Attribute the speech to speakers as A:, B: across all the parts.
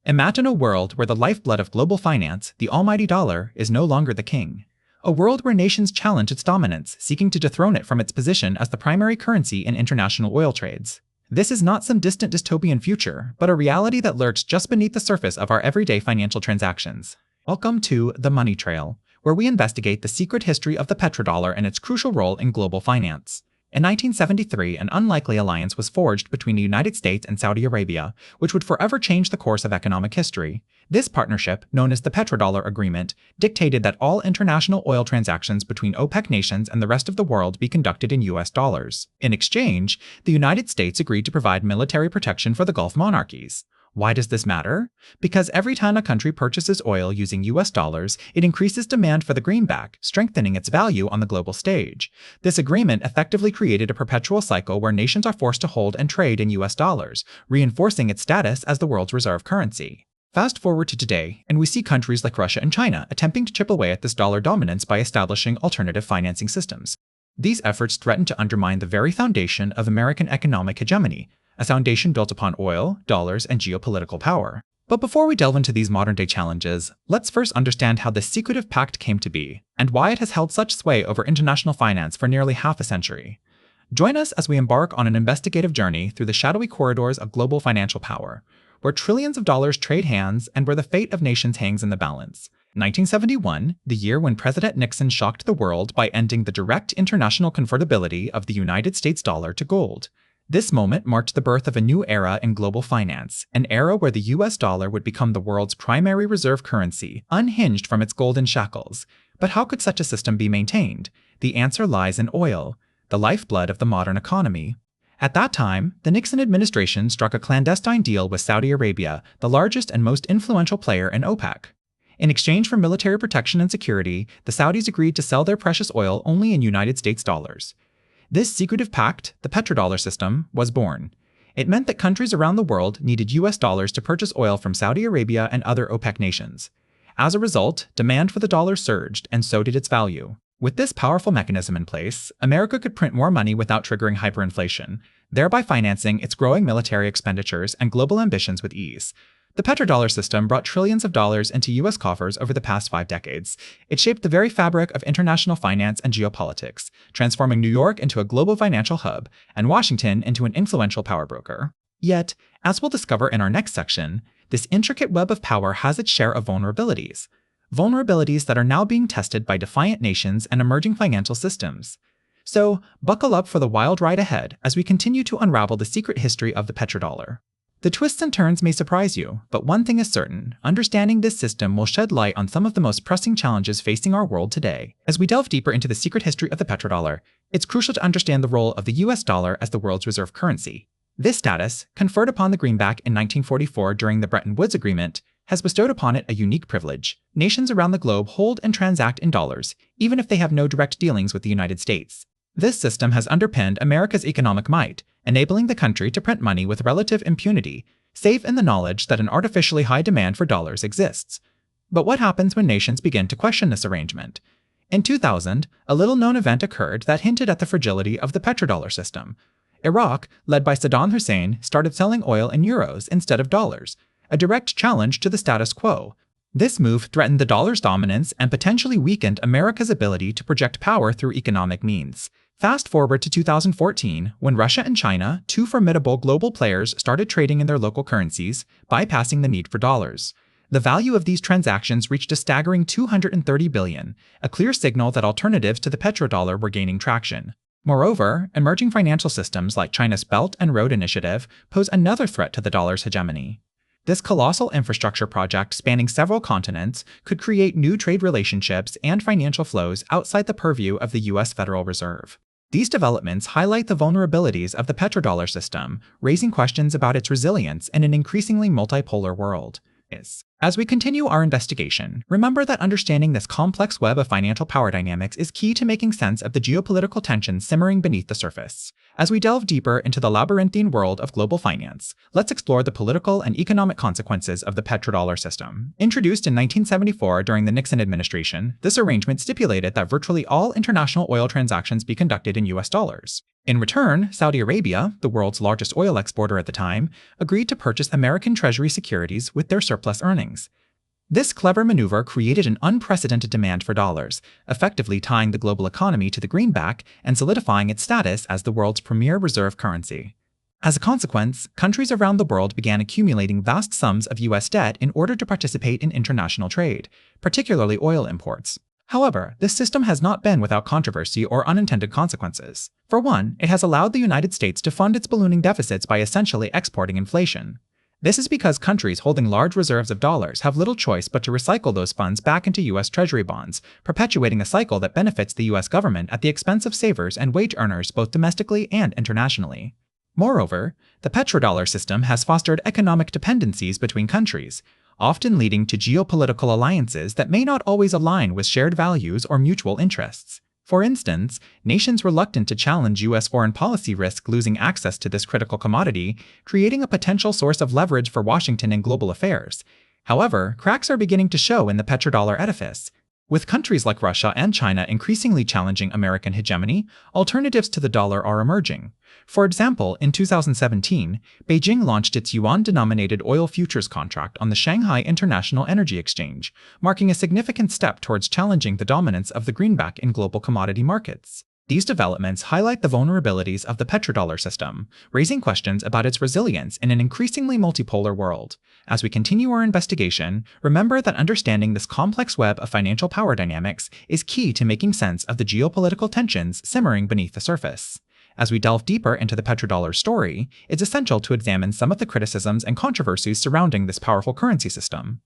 A: Imagine a world where the lifeblood of global finance, the almighty dollar, is no longer the king. A world where nations challenge its dominance, seeking to dethrone it from its position as the primary currency in international oil trades. This is not some distant dystopian future, but a reality that lurks just beneath the surface of our everyday financial transactions. Welcome to The Money Trail, where we investigate the secret history of the petrodollar and its crucial role in global finance. In 1973, an unlikely alliance was forged between the United States and Saudi Arabia, which would forever change the course of economic history. This partnership, known as the Petrodollar Agreement, dictated that all international oil transactions between OPEC nations and the rest of the world be conducted in US dollars. In exchange, the United States agreed to provide military protection for the Gulf monarchies. Why does this matter? Because every time a country purchases oil using US dollars, it increases demand for the greenback, strengthening its value on the global stage. This agreement effectively created a perpetual cycle where nations are forced to hold and trade in US dollars, reinforcing its status as the world's reserve currency. Fast forward to today, and we see countries like Russia and China attempting to chip away at this dollar dominance by establishing alternative financing systems. These efforts threaten to undermine the very foundation of American economic hegemony, a foundation built upon oil, dollars, and geopolitical power. But before we delve into these modern-day challenges, let's first understand how this secretive pact came to be, and why it has held such sway over international finance for nearly half a century. Join us as we embark on an investigative journey through the shadowy corridors of global financial power, where trillions of dollars trade hands and where the fate of nations hangs in the balance. 1971, the year when President Nixon shocked the world by ending the direct international convertibility of the United States dollar to gold. This moment marked the birth of a new era in global finance, an era where the US dollar would become the world's primary reserve currency, unhinged from its golden shackles. But how could such a system be maintained? The answer lies in oil, the lifeblood of the modern economy. At that time, the Nixon administration struck a clandestine deal with Saudi Arabia, the largest and most influential player in OPEC. In exchange for military protection and security, the Saudis agreed to sell their precious oil only in United States dollars. This secretive pact, the petrodollar system, was born. It meant that countries around the world needed US dollars to purchase oil from Saudi Arabia and other OPEC nations. As a result, demand for the dollar surged, and so did its value. With this powerful mechanism in place, America could print more money without triggering hyperinflation, thereby financing its growing military expenditures and global ambitions with ease. The petrodollar system brought trillions of dollars into US coffers over the past 5 decades. It shaped the very fabric of international finance and geopolitics, transforming New York into a global financial hub and Washington into an influential power broker. Yet, as we'll discover in our next section, this intricate web of power has its share of vulnerabilities. Vulnerabilities that are now being tested by defiant nations and emerging financial systems. So, buckle up for the wild ride ahead as we continue to unravel the secret history of the petrodollar. The twists and turns may surprise you, but one thing is certain: understanding this system will shed light on some of the most pressing challenges facing our world today. As we delve deeper into the secret history of the petrodollar, it's crucial to understand the role of the US dollar as the world's reserve currency. This status, conferred upon the greenback in 1944 during the Bretton Woods Agreement, has bestowed upon it a unique privilege. Nations around the globe hold and transact in dollars, even if they have no direct dealings with the United States. This system has underpinned America's economic might, enabling the country to print money with relative impunity, save in the knowledge that an artificially high demand for dollars exists. But what happens when nations begin to question this arrangement? In 2000, a little-known event occurred that hinted at the fragility of the petrodollar system. Iraq, led by Saddam Hussein, started selling oil in euros instead of dollars, a direct challenge to the status quo. This move threatened the dollar's dominance and potentially weakened America's ability to project power through economic means. Fast forward to 2014, when Russia and China, two formidable global players, started trading in their local currencies, bypassing the need for dollars. The value of these transactions reached a staggering $230 billion, a clear signal that alternatives to the petrodollar were gaining traction. Moreover, emerging financial systems like China's Belt and Road Initiative pose another threat to the dollar's hegemony. This colossal infrastructure project spanning several continents could create new trade relationships and financial flows outside the purview of the US Federal Reserve. These developments highlight the vulnerabilities of the petrodollar system, raising questions about its resilience in an increasingly multipolar world. As we continue our investigation, remember that understanding this complex web of financial power dynamics is key to making sense of the geopolitical tensions simmering beneath the surface. As we delve deeper into the labyrinthine world of global finance, let's explore the political and economic consequences of the petrodollar system. Introduced in 1974 during the Nixon administration, this arrangement stipulated that virtually all international oil transactions be conducted in US dollars. In return, Saudi Arabia, the world's largest oil exporter at the time, agreed to purchase American Treasury securities with their surplus earnings. This clever maneuver created an unprecedented demand for dollars, effectively tying the global economy to the greenback and solidifying its status as the world's premier reserve currency. As a consequence, countries around the world began accumulating vast sums of US debt in order to participate in international trade, particularly oil imports. However, this system has not been without controversy or unintended consequences. For one, it has allowed the United States to fund its ballooning deficits by essentially exporting inflation. This is because countries holding large reserves of dollars have little choice but to recycle those funds back into US Treasury bonds, perpetuating a cycle that benefits the US government at the expense of savers and wage earners both domestically and internationally. Moreover, the petrodollar system has fostered economic dependencies between countries, often leading to geopolitical alliances that may not always align with shared values or mutual interests. For instance, nations reluctant to challenge US foreign policy risk losing access to this critical commodity, creating a potential source of leverage for Washington in global affairs. However, cracks are beginning to show in the petrodollar edifice. With countries like Russia and China increasingly challenging American hegemony, alternatives to the dollar are emerging. For example, in 2017, Beijing launched its yuan-denominated oil futures contract on the Shanghai International Energy Exchange, marking a significant step towards challenging the dominance of the greenback in global commodity markets. These developments highlight the vulnerabilities of the petrodollar system, raising questions about its resilience in an increasingly multipolar world. As we continue our investigation, remember that understanding this complex web of financial power dynamics is key to making sense of the geopolitical tensions simmering beneath the surface. As we delve deeper into the petrodollar story, it's essential to examine some of the criticisms and controversies surrounding this powerful currency system.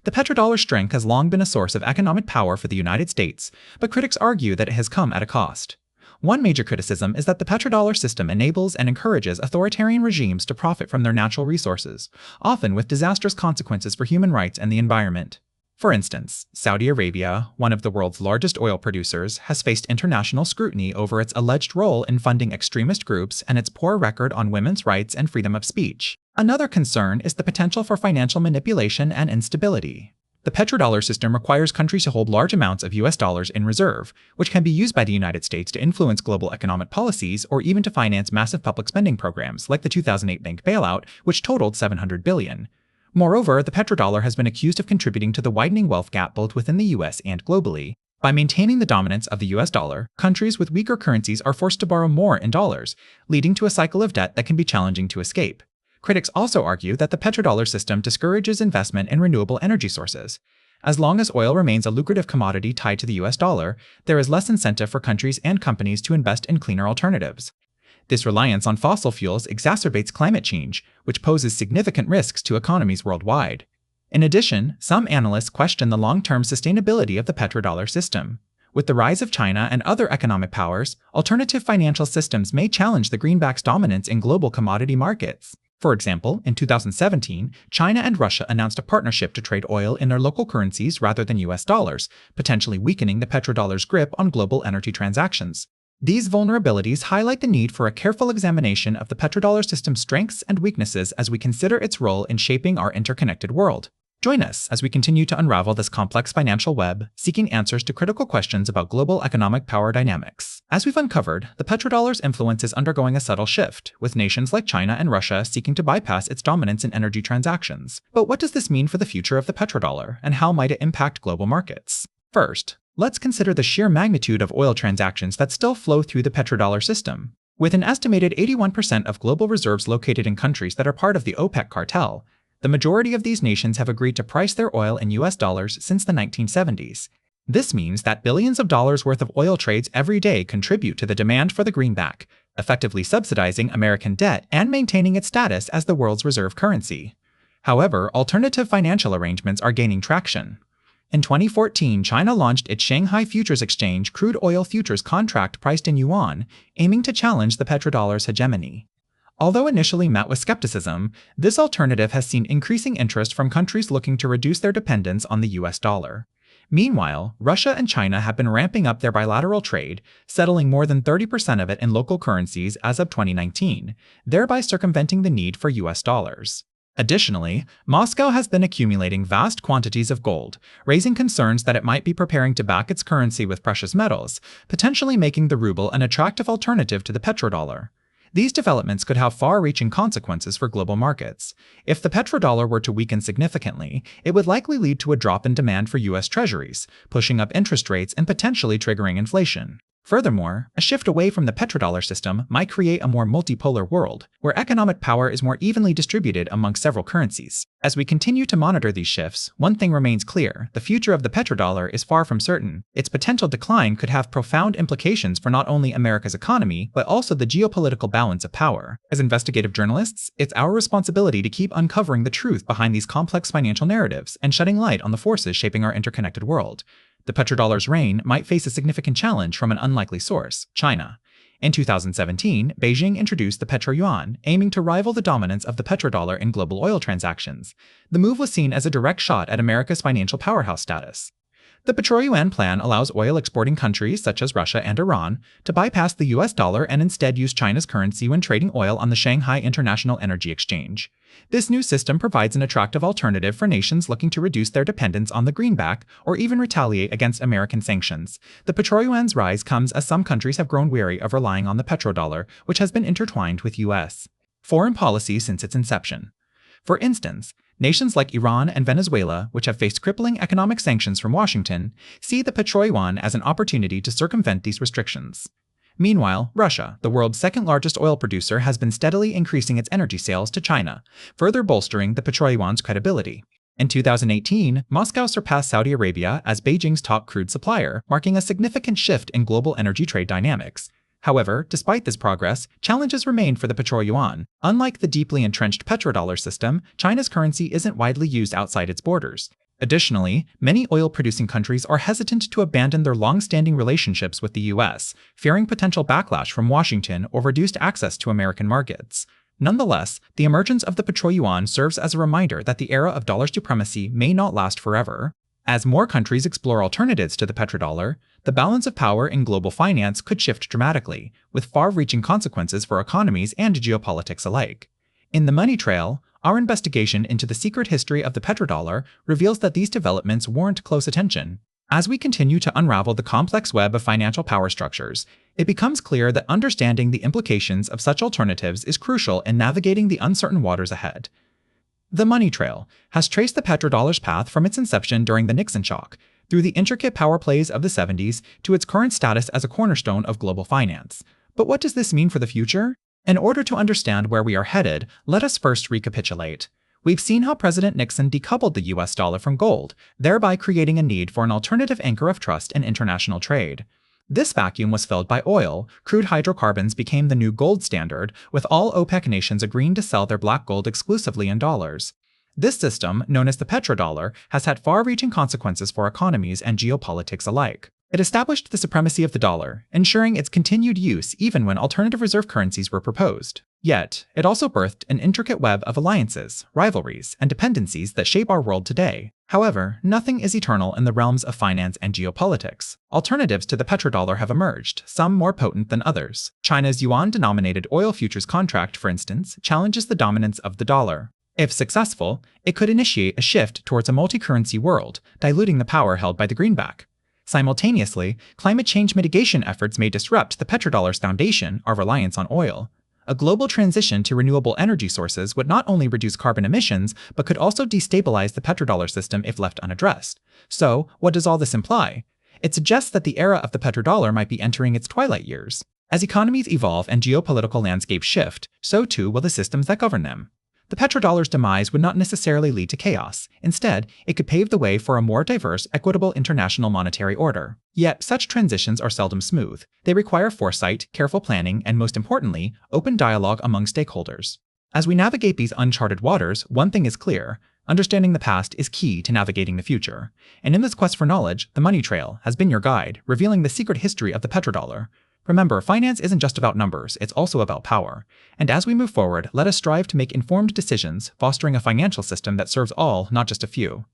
A: The petrodollar's strength has long been a source of economic power for the United States, but critics argue that it has come at a cost. One major criticism is that the petrodollar system enables and encourages authoritarian regimes to profit from their natural resources, often with disastrous consequences for human rights and the environment. For instance, Saudi Arabia, one of the world's largest oil producers, has faced international scrutiny over its alleged role in funding extremist groups and its poor record on women's rights and freedom of speech. Another concern is the potential for financial manipulation and instability. The petrodollar system requires countries to hold large amounts of US dollars in reserve, which can be used by the United States to influence global economic policies or even to finance massive public spending programs like the 2008 bank bailout, which totaled $700 billion. Moreover, the petrodollar has been accused of contributing to the widening wealth gap both within the US and globally. By maintaining the dominance of the US dollar, countries with weaker currencies are forced to borrow more in dollars, leading to a cycle of debt that can be challenging to escape. Critics also argue that the petrodollar system discourages investment in renewable energy sources. As long as oil remains a lucrative commodity tied to the US dollar, there is less incentive for countries and companies to invest in cleaner alternatives. This reliance on fossil fuels exacerbates climate change, which poses significant risks to economies worldwide. In addition, some analysts question the long-term sustainability of the petrodollar system. With the rise of China and other economic powers, alternative financial systems may challenge the greenback's dominance in global commodity markets. For example, in 2017, China and Russia announced a partnership to trade oil in their local currencies rather than US dollars, potentially weakening the petrodollar's grip on global energy transactions. These vulnerabilities highlight the need for a careful examination of the petrodollar system's strengths and weaknesses as we consider its role in shaping our interconnected world. Join us as we continue to unravel this complex financial web, seeking answers to critical questions about global economic power dynamics. As we've uncovered, the petrodollar's influence is undergoing a subtle shift, with nations like China and Russia seeking to bypass its dominance in energy transactions. But what does this mean for the future of the petrodollar, and how might it impact global markets? First, let's consider the sheer magnitude of oil transactions that still flow through the petrodollar system. With an estimated 81% of global reserves located in countries that are part of the OPEC cartel, the majority of these nations have agreed to price their oil in US dollars since the 1970s. This means that billions of dollars worth of oil trades every day contribute to the demand for the greenback, effectively subsidizing American debt and maintaining its status as the world's reserve currency. However, alternative financial arrangements are gaining traction. In 2014, China launched its Shanghai Futures Exchange crude oil futures contract priced in yuan, aiming to challenge the petrodollar's hegemony. Although initially met with skepticism, this alternative has seen increasing interest from countries looking to reduce their dependence on the US dollar. Meanwhile, Russia and China have been ramping up their bilateral trade, settling more than 30% of it in local currencies as of 2019, thereby circumventing the need for US dollars. Additionally, Moscow has been accumulating vast quantities of gold, raising concerns that it might be preparing to back its currency with precious metals, potentially making the ruble an attractive alternative to the petrodollar. These developments could have far-reaching consequences for global markets. If the petrodollar were to weaken significantly, it would likely lead to a drop in demand for US treasuries, pushing up interest rates and potentially triggering inflation. Furthermore, a shift away from the petrodollar system might create a more multipolar world, where economic power is more evenly distributed among several currencies. As we continue to monitor these shifts, one thing remains clear: the future of the petrodollar is far from certain. Its potential decline could have profound implications for not only America's economy, but also the geopolitical balance of power. As investigative journalists, it's our responsibility to keep uncovering the truth behind these complex financial narratives and shedding light on the forces shaping our interconnected world. The petrodollar's reign might face a significant challenge from an unlikely source: China. In 2017, Beijing introduced the petro-yuan, aiming to rival the dominance of the petrodollar in global oil transactions. The move was seen as a direct shot at America's financial powerhouse status. The petro-yuan plan allows oil-exporting countries such as Russia and Iran to bypass the US dollar and instead use China's currency when trading oil on the Shanghai International Energy Exchange. This new system provides an attractive alternative for nations looking to reduce their dependence on the greenback or even retaliate against American sanctions. The petro-yuan's rise comes as some countries have grown weary of relying on the petrodollar, which has been intertwined with US foreign policy since its inception. For instance, nations like Iran and Venezuela, which have faced crippling economic sanctions from Washington, see the petro-yuan as an opportunity to circumvent these restrictions. Meanwhile, Russia, the world's second-largest oil producer, has been steadily increasing its energy sales to China, further bolstering the petro-yuan's credibility. In 2018, Moscow surpassed Saudi Arabia as Beijing's top crude supplier, marking a significant shift in global energy trade dynamics. However, despite this progress, challenges remain for the petro-yuan. Unlike the deeply entrenched petrodollar system, China's currency isn't widely used outside its borders. Additionally, many oil-producing countries are hesitant to abandon their long-standing relationships with the US, fearing potential backlash from Washington or reduced access to American markets. Nonetheless, the emergence of the petro-yuan serves as a reminder that the era of dollar supremacy may not last forever. As more countries explore alternatives to the petrodollar, the balance of power in global finance could shift dramatically, with far-reaching consequences for economies and geopolitics alike. In the Money Trail, our investigation into the secret history of the petrodollar reveals that these developments warrant close attention. As we continue to unravel the complex web of financial power structures, it becomes clear that understanding the implications of such alternatives is crucial in navigating the uncertain waters ahead. The Money Trail has traced the petrodollar's path from its inception during the Nixon shock, through the intricate power plays of the 70s to its current status as a cornerstone of global finance. But what does this mean for the future? In order to understand where we are headed, let us first recapitulate. We've seen how President Nixon decoupled the US dollar from gold, thereby creating a need for an alternative anchor of trust in international trade. This vacuum was filled by oil. Crude hydrocarbons became the new gold standard, with all OPEC nations agreeing to sell their black gold exclusively in dollars. This system, known as the petrodollar, has had far-reaching consequences for economies and geopolitics alike. It established the supremacy of the dollar, ensuring its continued use even when alternative reserve currencies were proposed. Yet, it also birthed an intricate web of alliances, rivalries, and dependencies that shape our world today. However, nothing is eternal in the realms of finance and geopolitics. Alternatives to the petrodollar have emerged, some more potent than others. China's yuan-denominated oil futures contract, for instance, challenges the dominance of the dollar. If successful, it could initiate a shift towards a multi-currency world, diluting the power held by the greenback. Simultaneously, climate change mitigation efforts may disrupt the petrodollar's foundation, our reliance on oil. A global transition to renewable energy sources would not only reduce carbon emissions, but could also destabilize the petrodollar system if left unaddressed. So, what does all this imply? It suggests that the era of the petrodollar might be entering its twilight years. As economies evolve and geopolitical landscapes shift, so too will the systems that govern them. The petrodollar's demise would not necessarily lead to chaos. Instead, it could pave the way for a more diverse, equitable international monetary order. Yet, such transitions are seldom smooth. They require foresight, careful planning, and most importantly, open dialogue among stakeholders. As we navigate these uncharted waters, one thing is clear: understanding the past is key to navigating the future. And in this quest for knowledge, the Money Trail has been your guide, revealing the secret history of the petrodollar. Remember, finance isn't just about numbers, it's also about power. And as we move forward, let us strive to make informed decisions, fostering a financial system that serves all, not just a few.